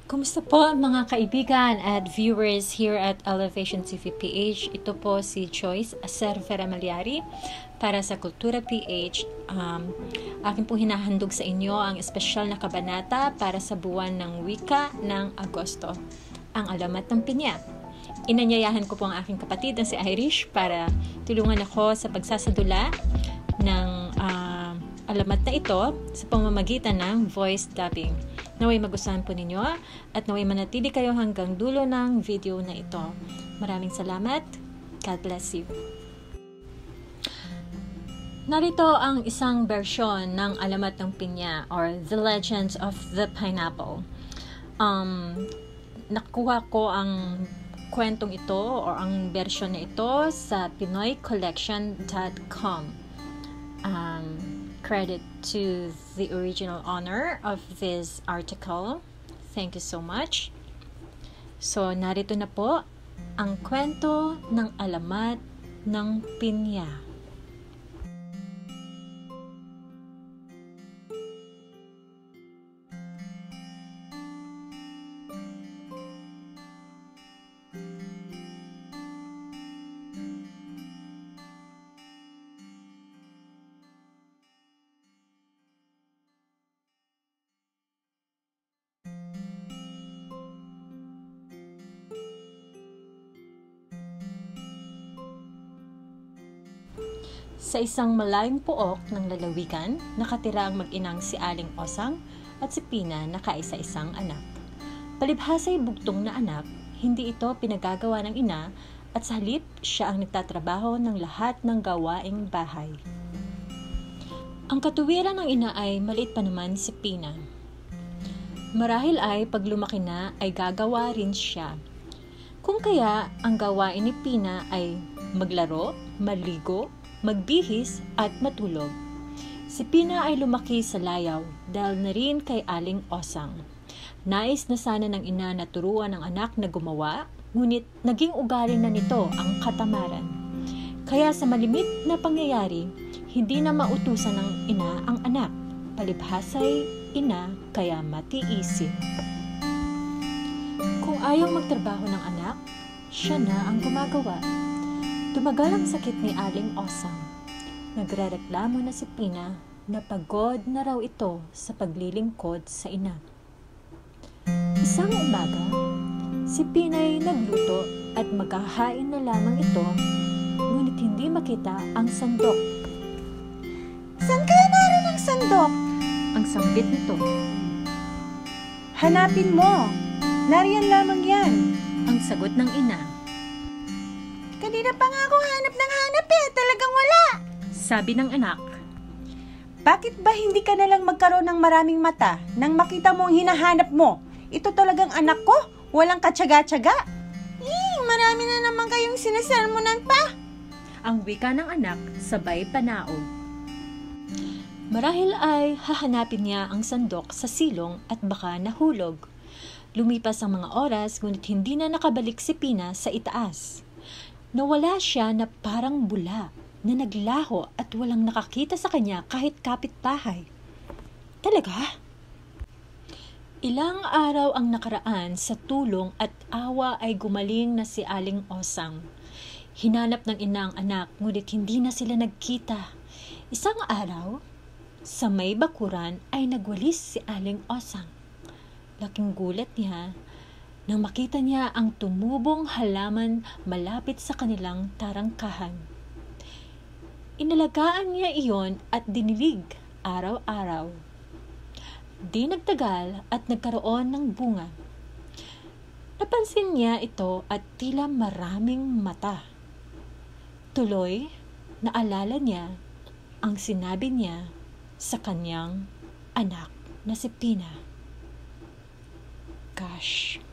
Kumusta po mga kaibigan at viewers here at Elevation TV PH? Ito po si Joyce Acervera Malyari para sa Kultura PH. Akin po hinahandog sa inyo ang espesyal na kabanata para sa buwan ng wika ng Agosto, ang alamat ng pinya. Inanyayahan ko po ang aking kapatid na si Irish para tulungan ako sa pagsasadula ng alamat na ito sa pamamagitan ng voice dubbing. Naway magustuhan po ninyo at naway manatili kayo hanggang dulo ng video na ito. Maraming salamat. God bless you. Narito ang isang bersyon ng Alamat ng Pinya or The Legends of the Pineapple. Nakuha ko ang kwentong ito or ang bersyon na ito sa pinoycollection.com. Credit to the original owner of this article. Thank you so much. So, narito na po ang kwento ng alamat ng pinya. Sa isang malayong pook ng lalawigan, nakatira ang mag-inang si Aling Osang at si Pina na kaisa-isang anak. Palibhasa'y bugtong na anak, hindi ito pinagagawa ng ina at sa halip siya ang nagtatrabaho ng lahat ng gawaing bahay. Ang katuwiran ng ina ay maliit pa naman si Pina. Marahil ay pag lumaki na ay gagawa rin siya. Kung kaya ang gawain ni Pina ay maglaro, maligo, magbihis at matulog. Si Pina ay lumaki sa layaw dahil na rin kay Aling Osang. Nais na sana ng ina na turuan ang anak na gumawa, ngunit naging ugali na nito ang katamaran. Kaya sa malimit na pangyayari, hindi na mautusan ng ina ang anak. Palibhasa'y ina kaya matiisin. Kung ayaw magtrabaho ng anak, siya na ang gumagawa. Tumagal ang sakit ni Aling Osang. Nagrereklamo na si Pina na pagod na raw ito sa paglilingkod sa ina. Isang umaga, si Pina'y nagluto at maghahain na lamang ito, ngunit hindi makita ang sandok. Saan kaya naroon ang sandok? Ang sambit nito. Hanapin mo. Nariyan lamang yan. Ang sagot ng ina. Kanina pa nga ako hanap ng hanap talagang wala. Sabi ng anak. Bakit ba hindi ka nalang magkaroon ng maraming mata nang makita mo ang hinahanap mo? Ito talagang anak ko, walang katsaga-tsaga. Marami na naman kayong sinasermonan pa. Ang wika ng anak sabay panaog. Marahil ay hahanapin niya ang sandok sa silong at baka nahulog. Lumipas ang mga oras ngunit hindi na nakabalik si Pina sa itaas. Nawala siya na parang bula na naglaho at walang nakakita sa kanya kahit kapitbahay. Talaga? Ilang araw ang nakaraan sa tulong at awa ay gumaling na si Aling Osang. Hinanap ng ina ang anak ngunit hindi na sila nagkita. Isang araw, sa may bakuran ay nagwalis si Aling Osang. Laking gulat niya nang makita niya ang tumubong halaman malapit sa kanilang tarangkahan. Inalagaan niya iyon at dinilig araw-araw. Di nagtagal at nagkaroon ng bunga. Napansin niya ito at tila maraming mata. Tuloy, naalala niya ang sinabi niya sa kanyang anak na si Pina. Gosh.